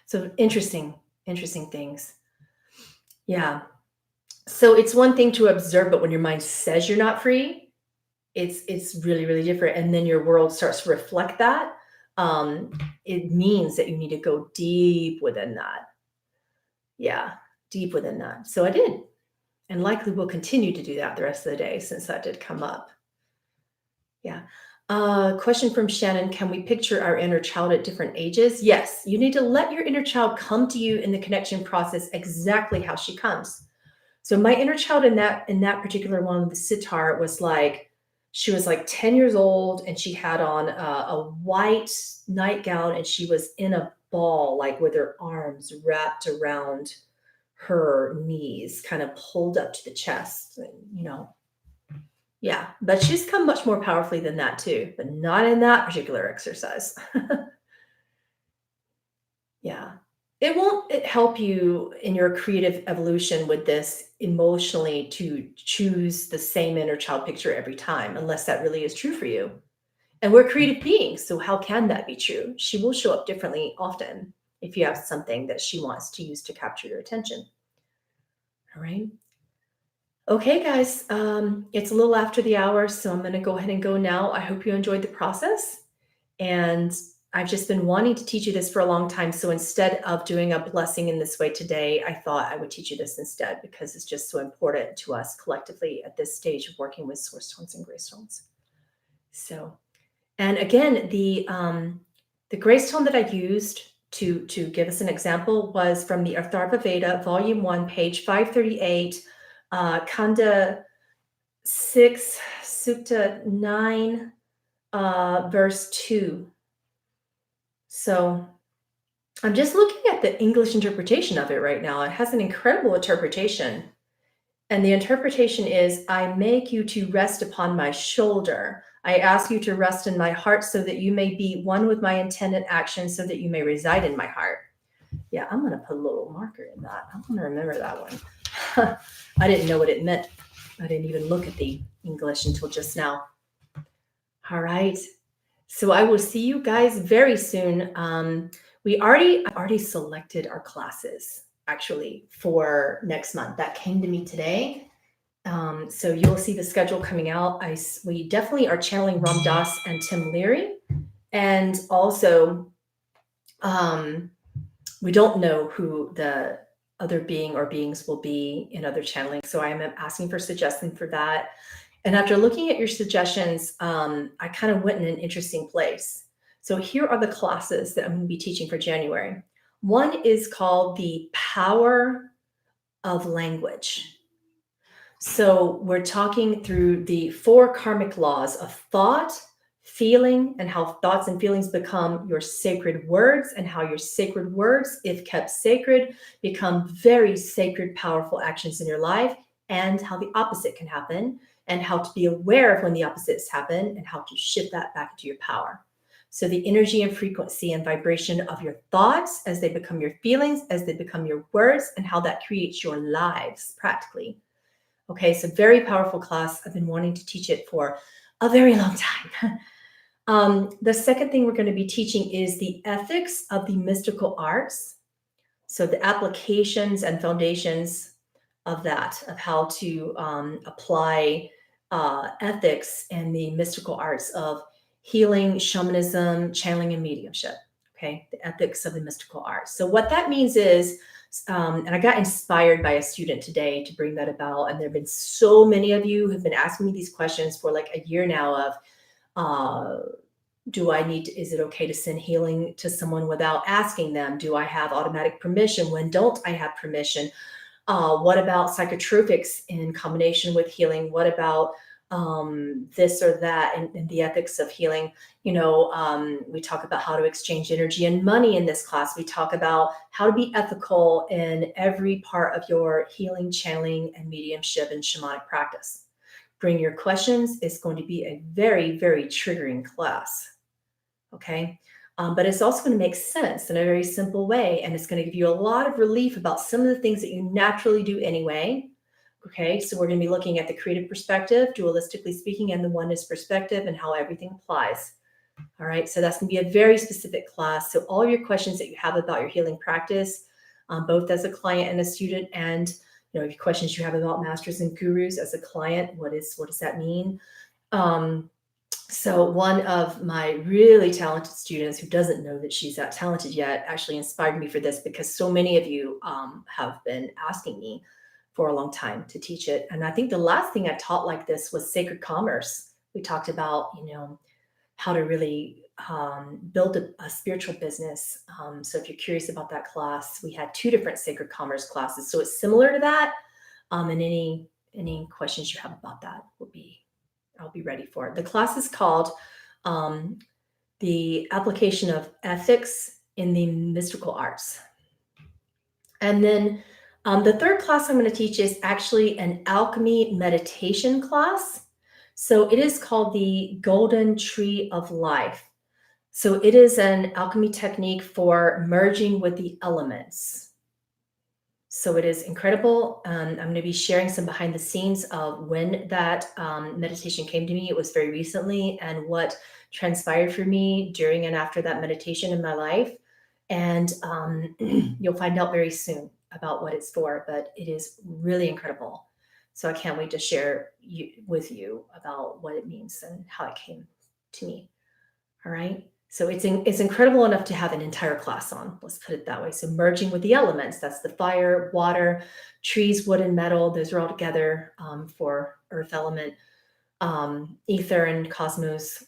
So interesting things. Yeah. So it's one thing to observe, but when your mind says you're not free, it's really different, and then your world starts to reflect that. It means that you need to go deep within that. Yeah, deep within that. So I did, and likely will continue to do that the rest of the day since that did come up. Yeah. Question from Shannon: can we picture our inner child at different ages? Yes, you need to let your inner child come to you in the connection process exactly how she comes. So my inner child in that particular one with the sitar was like, she was like 10 years old, and she had on a white nightgown, and she was in a ball, like with her arms wrapped around her knees, kind of pulled up to the chest, Yeah, but she's come much more powerfully than that too, but not in that particular exercise. Yeah. It won't help you in your creative evolution with this emotionally to choose the same inner child picture every time, unless that really is true for you. And we're creative beings, so how can that be true? She will show up differently often if you have something that she wants to use to capture your attention. All right. Okay, guys, it's a little after the hour, so I'm going to go ahead and go now. I hope you enjoyed the process. And I've just been wanting to teach you this for a long time. So instead of doing a blessing in this way today, I thought I would teach you this instead because it's just so important to us collectively at this stage of working with source stones and gray stones. So, and again, the gray stone that I used to give us an example was from the Atharva Veda, Volume 1, page 538, Kanda 6, Sutta 9, verse 2. So I'm just looking at the English interpretation of it right now. It has an incredible interpretation. And the interpretation is, I make you to rest upon my shoulder. I ask you to rest in my heart so that you may be one with my intended action so that you may reside in my heart. Yeah, I'm going to put a little marker in that. I'm going to remember that one. I didn't know what it meant. I didn't even look at the English until just now. All right. So I will see you guys very soon. I've already selected our classes actually for next month. That came to me today. So you'll see the schedule coming out. We definitely are channeling Ram Dass and Tim Leary. And also, we don't know who the other being or beings will be in other channeling. So I am asking for suggestions for that. And after looking at your suggestions, I kind of went in an interesting place. So here are the classes that I'm going to be teaching for January. One is called The Power of Language. So we're talking through the 4 karmic laws of thought, feeling, and how thoughts and feelings become your sacred words, and how your sacred words, if kept sacred, become very sacred, powerful actions in your life, and how the opposite can happen, and how to be aware of when the opposites happen, and how to shift that back into your power. So the energy and frequency and vibration of your thoughts as they become your feelings, as they become your words, and how that creates your lives practically. Okay, so very powerful class. I've been wanting to teach it for a very long time. The second thing we're going to be teaching is the ethics of the mystical arts. So the applications and foundations of that, of how to apply ethics and the mystical arts of healing, shamanism, channeling, and mediumship. Okay, the ethics of the mystical arts. So what that means is, and I got inspired by a student today to bring that about. And there have been so many of you who've been asking me these questions for like a year now of, is it okay to send healing to someone without asking them? Do I have automatic permission? When don't I have permission? What about psychotropics in combination with healing? What about this or that and the ethics of healing? We talk about how to exchange energy and money in this class. We talk about how to be ethical in every part of your healing, channeling, and mediumship and shamanic practice. Bring your questions. It's going to be a very, very triggering class. Okay. But it's also going to make sense in a very simple way. And it's going to give you a lot of relief about some of the things that you naturally do anyway. Okay, so we're going to be looking at the creative perspective, dualistically speaking, and the oneness perspective and how everything applies. All right, so that's going to be a very specific class. So all your questions that you have about your healing practice, both as a client and a student, and your questions you have about masters and gurus as a client, what does that mean? So one of my really talented students who doesn't know that she's that talented yet actually inspired me for this, because so many of you have been asking me for a long time to teach it. And I think the last thing I taught like this was sacred commerce. We talked about, how to really build a spiritual business. So if you're curious about that class, we had 2 different sacred commerce classes. So it's similar to that. And any questions you have about that I'll be ready for it. The class is called The Application of Ethics in the Mystical Arts. And then the third class I'm going to teach is actually an alchemy meditation class. So it is called the Golden Tree of Life. So it is an alchemy technique for merging with the elements. So it is incredible. I'm going to be sharing some behind the scenes of when that meditation came to me. It was very recently, and what transpired for me during and after that meditation in my life. And you'll find out very soon about what it's for, but it is really incredible. So I can't wait to share with you about what it means and how it came to me. All right. So it's incredible enough to have an entire class on. Let's put it that way. So merging with the elements, that's the fire, water, trees, wood, and metal. Those are all together for earth element, ether and cosmos,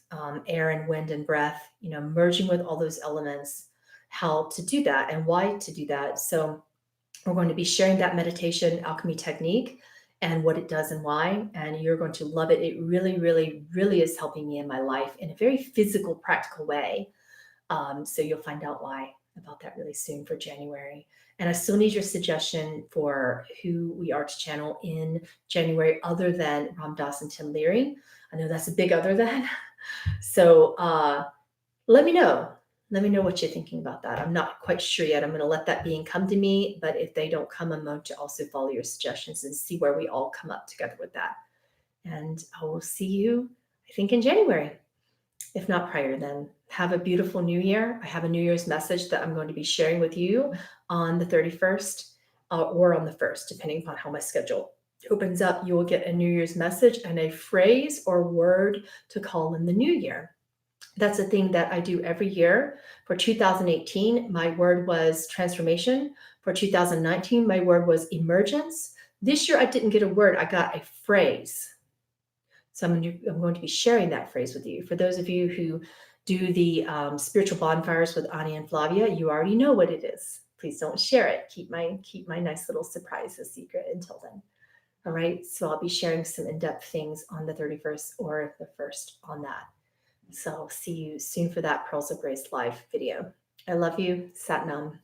air and wind and breath. Merging with all those elements, how to do that and why to do that. So we're going to be sharing that meditation alchemy technique and what it does and why, and you're going to love it. It really, really, really is helping me in my life in a very physical, practical way. So you'll find out why about that really soon for January. And I still need your suggestion for who we are to channel in January other than Ram Dass and Tim Leary. I know that's a big other than. So let me know. Let me know what you're thinking about that. I'm not quite sure yet. I'm going to let that being come to me. But if they don't come, I'm going to also follow your suggestions and see where we all come up together with that. And I will see you, I think, in January, if not prior then. Have a beautiful new year. I have a New Year's message that I'm going to be sharing with you on the 31st or on the 1st, depending upon how my schedule opens up. You will get a New Year's message and a phrase or word to call in the new year. That's a thing that I do every year. For 2018, my word was transformation. For 2019, my word was emergence. This year, I didn't get a word. I got a phrase. So I'm going to be sharing that phrase with you. For those of you who do the spiritual bonfires with Ani and Flavia, you already know what it is. Please don't share it. Keep my nice little surprise a secret until then. All right. So I'll be sharing some in-depth things on the 31st or the 1st on that. So I'll see you soon for that Pearls of Grace live video. I love you. Sat Nam.